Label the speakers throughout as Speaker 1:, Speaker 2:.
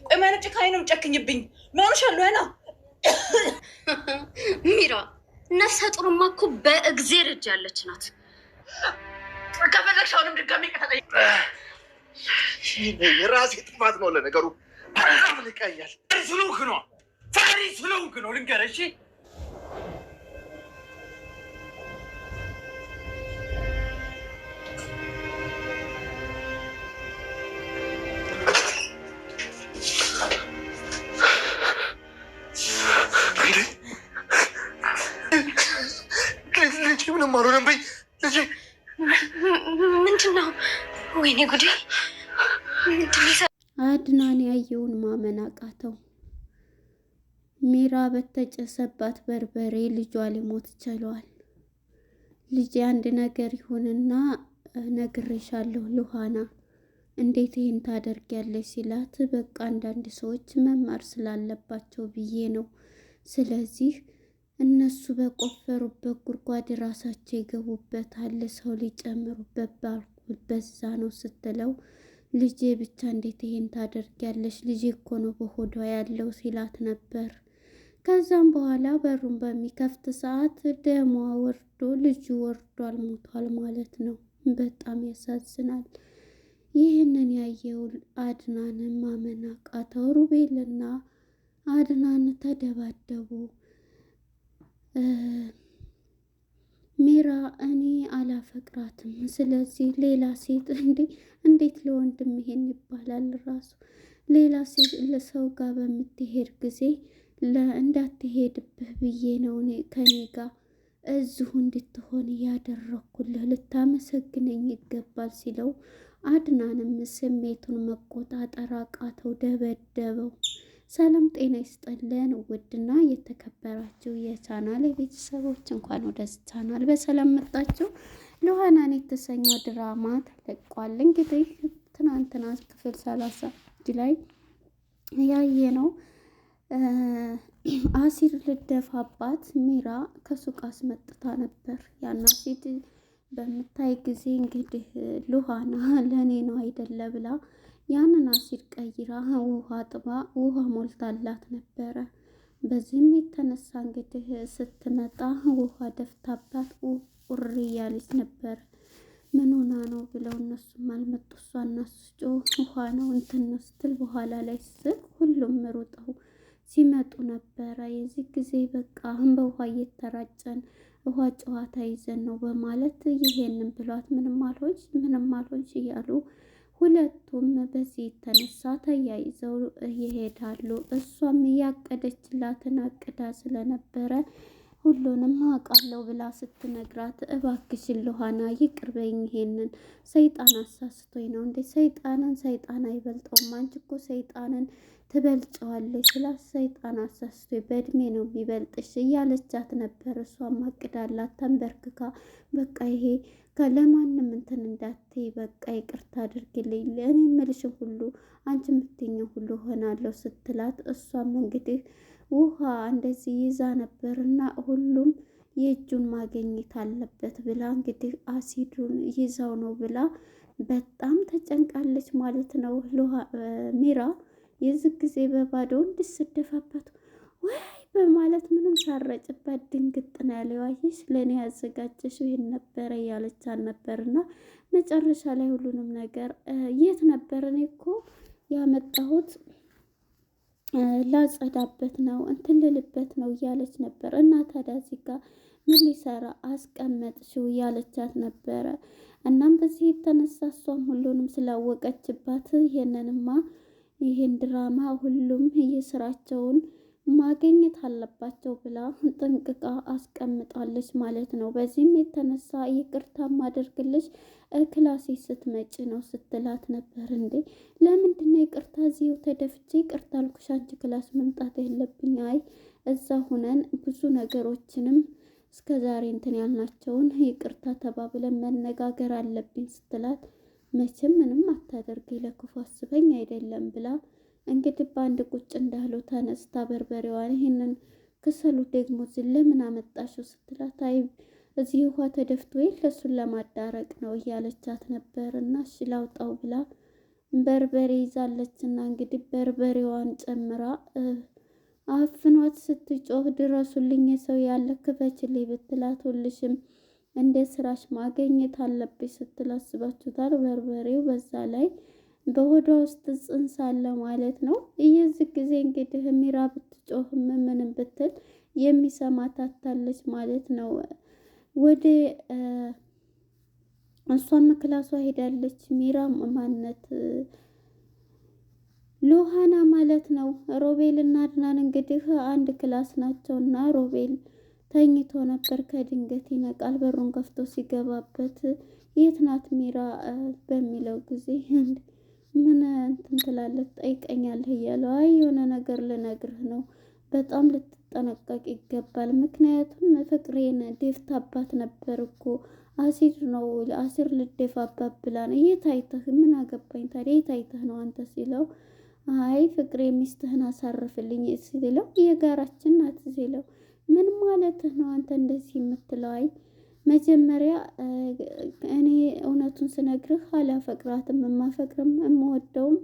Speaker 1: ቆይ ማለት ጭካኔ ነው የምጨክኝብኝ? ምን ሆነሻለሁ? ያና
Speaker 2: ሚራ ነፍሰ ጡርማ እኮ በእግዜር እጅ ያለች ናት።
Speaker 1: ከፈለግሽ አሁንም ድጋሚ
Speaker 3: የራሴ ጥፋት ነው። ለነገሩ
Speaker 1: ምን ይቀያል? ፈሪ ስለሆንክ ነው ልንገርሽ።
Speaker 3: ልጄ ምንም አልሆነም። በይ ልጄ
Speaker 2: ምንድን ነው? ወይኔ ጉዴ!
Speaker 4: አድናን ያየውን ማመን አቃተው። ሚራ በተጨሰባት በርበሬ ልጇ ሊሞት ችሏል። ልጄ አንድ ነገር ይሁንና ነግሬሻለሁ ሉሃና፣ እንዴት ይህን ታደርጊያለሽ ሲላት፣ በቃ አንዳንድ ሰዎች መማር ስላለባቸው ብዬ ነው። ስለዚህ እነሱ በቆፈሩበት ጉድጓድ ራሳቸው ይገቡበታል፣ ሰው ሊጨምሩበት ባልኩት በዛ ነው ስትለው፣ ልጄ ብቻ እንዴት ይሄን ታደርጊያለሽ? ልጄ እኮ ነው በሆዷ ያለው ሲላት ነበር። ከዛም በኋላ በሩን በሚከፍት ሰዓት ደሟ ወርዶ ልጁ ወርዷል፣ ሞቷል ማለት ነው። በጣም ያሳዝናል። ይህንን ያየው አድናንን ማመን አቃተው። ሩቤልና አድናን ተደባደቡ። ሚራ እኔ አላፈቅራትም፣ ስለዚህ ሌላ ሴት እንዴት ለወንድም ይሄን ይባላል? ራሱ ሌላ ሴት ለሰው ጋር በምትሄድ ጊዜ እንዳትሄድብህ ብዬ ነው እኔ ከኔ ጋር እዚሁ እንድትሆን እያደረኩልህ፣ ልታመሰግነኝ ይገባል ሲለው፣ አድናንም ስሜቱን መቆጣጠር አቃተው፣ ደበደበው። ሰላም ጤና ይስጥልን ውድና የተከበራችሁ የቻናል ቤተሰቦች፣ እንኳን ወደ ቻናል በሰላም መጣችሁ። ሉሃናን የተሰኘው ድራማ ተለቋል። እንግዲህ ትናንትና ክፍል 30 ላይ ያየ ነው። አሲር ልደፋባት ሚራ ከሱቅ አስመጥታ ነበር። ያን አሲድ በምታይ ጊዜ እንግዲህ ሉሃና ለእኔ ነው አይደለ ብላ ያንን አሲድ ቀይራ ውሃ ጥባ ውሃ ሞልታላት ነበረ። በዚህም የተነሳ እንግዲህ ስትመጣ ውሃ ደፍታባት ቁር እያለች ነበር። ምን ሆና ነው ብለው እነሱም አልመጡ። እሷ እናስጮ ውሃ ነው እንትን ነው ስትል በኋላ ላይ ስል ሁሉም ሩጠው ሲመጡ ነበረ። የዚህ ጊዜ በቃ አሁን በውሃ እየተራጨን ውሃ ጨዋታ ይዘን ነው በማለት ይሄንን ብሏት ምንም አልሆንሽ እያሉ ሁለቱም በዚህ የተነሳ ተያይዘው ይሄዳሉ። እሷም ያቀደችላትን አቅዳ ስለነበረ ሁሉንም አውቃለሁ ብላ ስትነግራት፣ እባክሽን ሉሃና ይቅርበኝ፣ ይሄንን ሰይጣን አሳስቶኝ ነው እንዴ? ሰይጣን አይበልጠውም፣ አንቺ እኮ ሰይጣንን ትበልጨዋለች ስላት፣ ሰይጣን አሳስቶኝ በእድሜ ነው የሚበልጥሽ እያለቻት ነበር። እሷም አቅዳላት ተንበርክካ፣ በቃ ይሄ ለማንም እንትን እንዳትይ፣ በቃ ይቅርታ አድርግልኝ፣ እኔ የምልሽን ሁሉ አንቺ የምትይኝ ሁሉ ሆናለሁ ስትላት፣ እሷም እንግዲህ ውሃ እንደዚህ ይዛ ነበርና ሁሉም የእጁን ማግኘት አለበት ብላ እንግዲህ አሲዱን ይዛው ነው ብላ በጣም ተጨንቃለች ማለት ነው። ሚራ የዚህ ጊዜ በባዶ እንድስደፋበት ወይ በማለት ምንም ሳረጭበት ድንግጥ ነው ያለው። አየሽ ለእኔ ያዘጋጀሽው ይሄን ነበረ እያለቻት ነበርና መጨረሻ ላይ ሁሉንም ነገር የት ነበር እኔ እኮ ያመጣሁት ላጸዳበት ነው እንትን ልልበት ነው እያለች ነበር። እና ታዲያ እዚህ ጋር ምን ሊሰራ አስቀመጥሽው እያለቻት ነበረ። እናም በዚህ የተነሳ እሷም ሁሉንም ስላወቀችባት ይሄን ድራማ ሁሉም የስራቸውን ማግኘት አለባቸው ብላ ጥንቅቃ አስቀምጣለች ማለት ነው። በዚህም የተነሳ ይቅርታ ማደርግልሽ ክላሴ ስትመጪ ነው ስትላት ነበር። እንዴ ለምንድነው ይቅርታ እዚሁ ተደፍቼ ይቅርታ አልኩሽ፣ አንቺ ክላስ መምጣት የለብኝ። አይ እዛ ሁነን ብዙ ነገሮችንም እስከ ዛሬ እንትን ያልናቸውን ይቅርታ ተባብለን መነጋገር አለብኝ ስትላት፣ መቼም ምንም አታደርጊ ለክፉ አስበኝ አይደለም ብላ እንግዲህ በአንድ ቁጭ እንዳሉ ተነስታ በርበሬዋን ይሄንን ክሰሉ ደግሞ ለምን አመጣሽው ስትላት፣ አይ እዚህ ውሃ ተደፍቶ ለሱን ለማዳረቅ ነው እያለቻት ነበር። እና እሺ ላውጣው ብላ በርበሬ ይዛለችና እንግዲህ በርበሬዋን ጨምራ አፍኗት ስትጮህ ድረሱልኝ ሰው ያለ ክፈችልኝ ብትላት ሁልሽም እንደ ስራሽ ማገኘት አለብሽ ስትል አስባችሁታል። በርበሬው በዛ ላይ በሆዷ ውስጥ ጽንስ አለ ማለት ነው። የዚህ ጊዜ እንግዲህ ሚራ ብትጮህም ምንም ብትል የሚሰማት አታለች ማለት ነው። ወደ እሷም ክላሷ ሄዳለች። ሚራ ማነት ሉሃና ማለት ነው። ሮቤል እና አድናን እንግዲህ አንድ ክላስ ናቸው እና ሮቤል ተኝቶ ነበር። ከድንገት ይነቃል። በሩን ከፍቶ ሲገባበት የት ናት ሚራ በሚለው ጊዜ ምን እንትን ትላለች ጠይቀኛለህ እያለው አይ የሆነ ነገር ልነግርህ ነው፣ በጣም ልትጠነቀቅ ይገባል። ምክንያቱም ፍቅሬን ደፍታባት ነበር እኮ አሲድ ነው አሲር ልደፋባት ብላ ነው። የት አይተህ? ምን አገባኝ ታዲያ የት አይተህ ነው አንተ ሲለው አይ ፍቅሬ ሚስትህን አሳርፍልኝ ሲለው የጋራችን ናት ሲለው ምን ማለትህ ነው አንተ እንደዚህ የምትለው? አይ መጀመሪያ እኔ እውነቱን ስነግርህ አላፈቅራትም፣ የማፈቅርም የምወደውም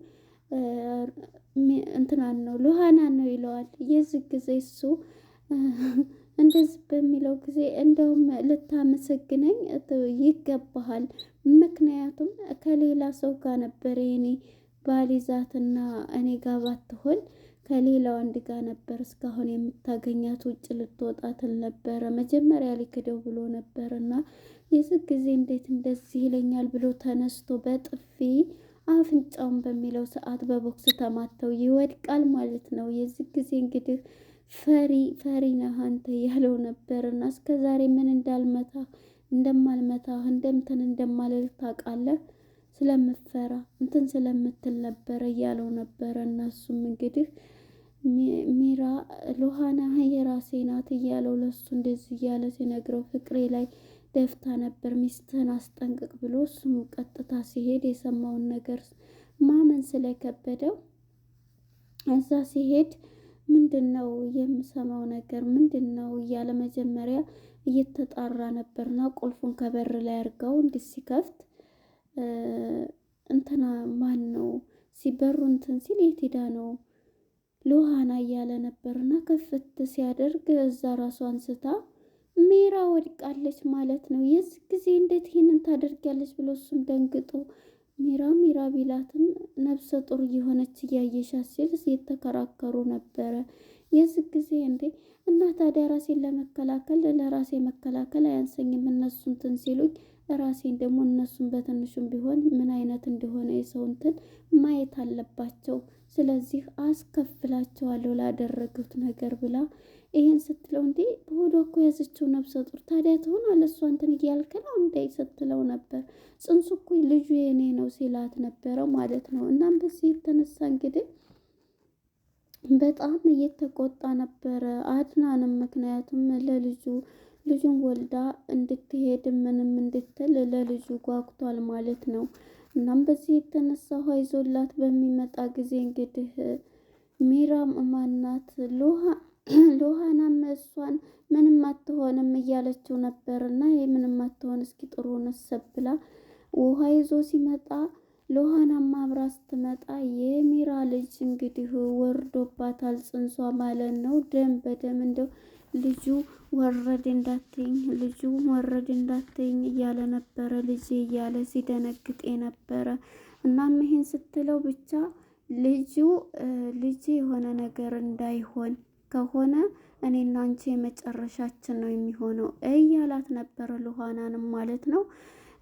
Speaker 4: እንትናን ነው ሉሃናን ነው ይለዋል። የዚህ ጊዜ እሱ እንደዚህ በሚለው ጊዜ እንደውም ልታመሰግነኝ ይገባሃል፣ ምክንያቱም ከሌላ ሰው ጋር ነበር የኔ ባሊዛትና እኔ ጋር ባትሆን ከሌላ ወንድ ጋር ነበር እስካሁን የምታገኛት፣ ውጭ ልትወጣትል ነበረ መጀመሪያ ሊክደው ብሎ ነበር እና የዚህ ጊዜ እንዴት እንደዚህ ይለኛል ብሎ ተነስቶ በጥፊ አፍንጫውን በሚለው ሰዓት በቦክስ ተማተው ይወድቃል ማለት ነው። የዚህ ጊዜ እንግዲህ ፈሪ ነህ አንተ እያለው ነበር እና እስከ ዛሬ ምን እንደማልመታህ እንደምትን እንደማልል ታውቃለህ፣ ስለምፈራ እንትን ስለምትል ነበረ እያለው ነበረ። እነሱም እንግዲህ ሚራ ሉሃና የራሴ ናት እያለው ለሱ እንደዚህ እያለ ሲነግረው ፍቅሬ ላይ ደፍታ ነበር ሚስትህን አስጠንቅቅ ብሎ እሱም ቀጥታ ሲሄድ የሰማውን ነገር ማመን ስለከበደው እዛ ሲሄድ ምንድነው የምሰማው ነገር ምንድነው እያለ መጀመሪያ እየተጣራ ነበርና ቁልፉን ከበር ላይ አድርገው እንዲህ ሲከፍት እንትና ማን ነው ሲበሩ እንትን ሲል የት ሄዳ ነው ሉሃና እያለ ነበርና ከፍት ሲያደርግ እዛ ራሷ አንስታ ሚራ ወድቃለች ማለት ነው። የዚህ ጊዜ እንዴት ይሄንን ታደርጊያለች ብሎ እሱም ደንግጦ ሚራ ቢላትም ነፍሰ ጡር እየሆነች እያየሻት ሲል የተከራከሩ ነበረ። የዚህ ጊዜ እንዴ እና ታዲያ ራሴን ለመከላከል ለራሴ መከላከል አያንሰኝም እነሱ እንትን ሲሉኝ ራሴን ደግሞ እነሱን በትንሹም ቢሆን ምን አይነት እንደሆነ የሰው እንትን ማየት አለባቸው፣ ስለዚህ አስከፍላቸዋለሁ ላደረጉት ነገር ብላ ይሄን ስትለው እንዴ በሆዷ እኮ ያዘችው ነፍሰ ጡር ታዲያ ትሆን አለ እሷ እንትን እያልክ ነው እንዴ ስትለው ነበር። ጽንሱ እኮ ልጁ የኔ ነው ሲላት ነበረ ማለት ነው። እናም በዚህ የተነሳ እንግዲህ በጣም እየተቆጣ ነበረ አድናንም፣ ምክንያቱም ልጁን ወልዳ እንድትሄድ ምንም እንድትል ለልጁ ጓጉቷል ማለት ነው። እናም በዚህ የተነሳ ይዞላት በሚመጣ ጊዜ እንግዲህ ሚራም ማናት ሉሃናም እሷን ምንም አትሆንም እያለችው ነበር እና ይሄ ምንም አትሆን እስኪ ጥሩ ነሰብ ብላ ውሃ ይዞ ሲመጣ ሉሃናም አብራ ስትመጣ የሚራ ልጅ እንግዲህ ወርዶባታል ጽንሷ ማለት ነው። ደም በደም እንደው ልጁ ወረድ እንዳትኝ እያለ ነበረ ልጅ እያለ ሲደነግጥ ነበረ። እናም ይሄን ስትለው ብቻ ልጅ የሆነ ነገር እንዳይሆን ከሆነ እኔና አንቺ የመጨረሻችን ነው የሚሆነው እያላት ነበረ ሉሃናንም ማለት ነው።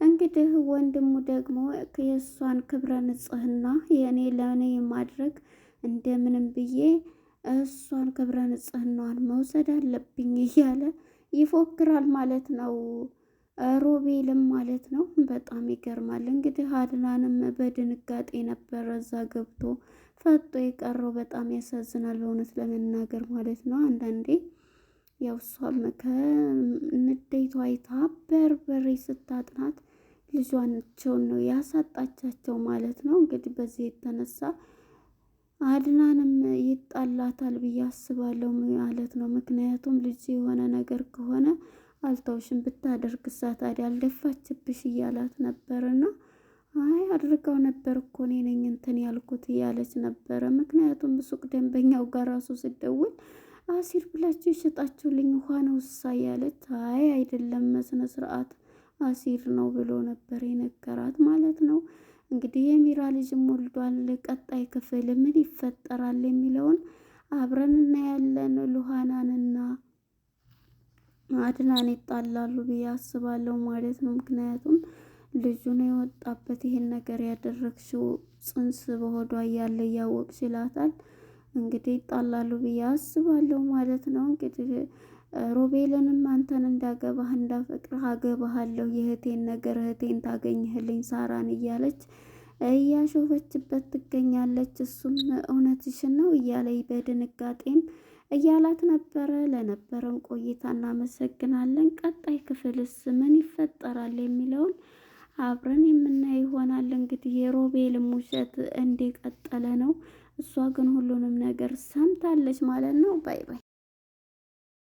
Speaker 4: እንግዲህ ወንድሙ ደግሞ የእሷን ክብረ ንጽህና ለእኔ ማድረግ እንደምንም ብዬ እሷን ክብረ ንጽህናዋን መውሰድ አለብኝ እያለ ይፎክራል ማለት ነው። ሮቤልም ማለት ነው። በጣም ይገርማል እንግዲህ አድናንም በድንጋጤ ነበረ እዛ ገብቶ ፈጦ የቀረው። በጣም ያሳዝናል በእውነት ለመናገር ማለት ነው። አንዳንዴ ያው እሷም ከንዴቷ አይታ በርበሬ ስታጥናት ልጇናቸውን ነው ያሳጣቻቸው ማለት ነው። እንግዲህ በዚህ የተነሳ አድናንም ይጣላታል ብዬ አስባለሁ ማለት ነው። ምክንያቱም ልጅ የሆነ ነገር ከሆነ አልተውሽም ብታደርግሳ ታዲያ አልደፋችብሽ እያላት ነበርና አይ አድርገው ነበር እኮ እኔ ነኝ እንትን ያልኩት እያለች ነበረ። ምክንያቱም ሱቅ ደንበኛው ጋር ራሱ ስደውል አሲር ብላችሁ ይሸጣችሁልኝ ውሃ ነው እሳ እያለች አይ አይደለም መስነ ስርዓት አሲር ነው ብሎ ነበር የነገራት ማለት ነው። እንግዲህ የሚራ ልጅም ወልዷል። ቀጣይ ክፍል ምን ይፈጠራል የሚለውን አብረን እናያለን። ሉሃናንና አድናን ይጣላሉ ብዬ አስባለሁ ማለት ነው። ምክንያቱም ልጁ ነው የወጣበት ይሄን ነገር ያደረግሽው ጽንስ በሆዷ እያለ እያወቅሽ ይላታል። እንግዲህ ይጣላሉ ብዬ አስባለሁ ማለት ነው። እንግዲህ ሮቤልንም አንተን እንዳገባህ እንዳፈቅርህ አገባሃለሁ የእህቴን ነገር እህቴን ታገኝህልኝ ሳራን እያለች እያሾፈችበት ትገኛለች። እሱም እውነትሽን ነው እያለ በድንጋጤም እያላት ነበረ። ለነበረን ቆይታ እናመሰግናለን። ቀጣይ ክፍልስ ምን ይፈጠራል የሚለውን አብረን የምናይ ይሆናል። እንግዲህ የሮቤልም ውሸት እንደቀጠለ ነው። እሷ ግን ሁሉንም ነገር ሰምታለች ማለት ነው። ባይ ባይ።